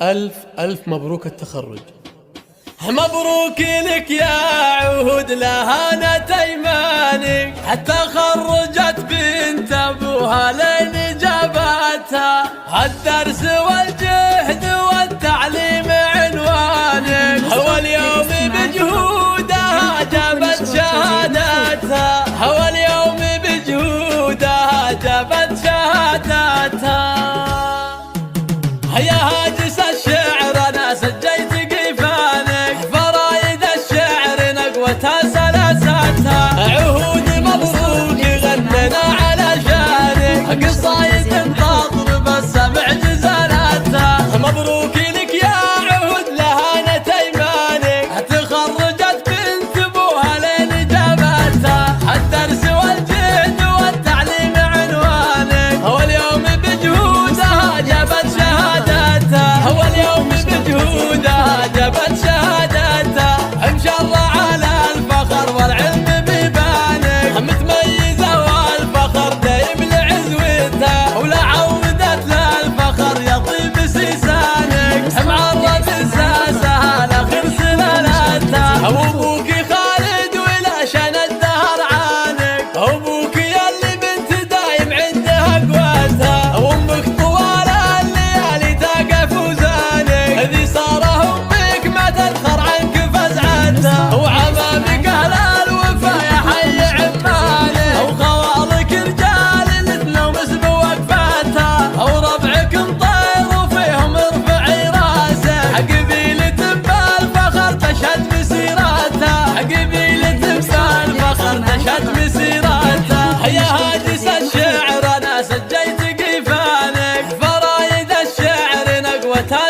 ألف ألف مبروك التخرج. مبروك لك يا عهود لهانت ايمانك، حتى خرجت بنت ابوها لين جابتها، الدرس والجهد والتعليم عنوانك، واليوم بجهودها جابت شهادتها، واليوم بجهودها جابت شهادتها. يا هاجس الشعر انا سجيت قفانك، فرايد الشعر نقوتها سلاستها، عهود مبروك غننا على شانك، قصايد تضرب السمع جزالاتها. مبروك لك يا عهود لهانت ايمانك، تخرجت بنت ابوها لين جابتها، الدرس والجهد والتعليم عنوانك، واليوم بجهودها جابت شهادتها، واليوم بجهودها جابت شهادتها. ان شاء الله على الفخر والعلم بيبانك، متميزه والفخر دايم لعزوتها، ولا عودت للفخر يطيب سيسانك، معرض الساسه لاخر سلالتها. وابوك خالد ولا شان الدهر عانك، ابوك ياللي بنت دايم عندها قوتها، وامك طوال الليالي تقف وزانك، ذي صار امك ما تذخر عنك فزعتها، وعمامك اهل الوفا يا حي عمالك، وخوالك رجال تنومس بوقفتها، وربعك مطير وفيهم ارفعي راسك، قبيلة بالفخر تشهد مسيرتها، قبيلة بالفخر تشهد مسيرتها. يا هاجس الشعر انا سجيت قفانك، فرايد الشعر نقوتها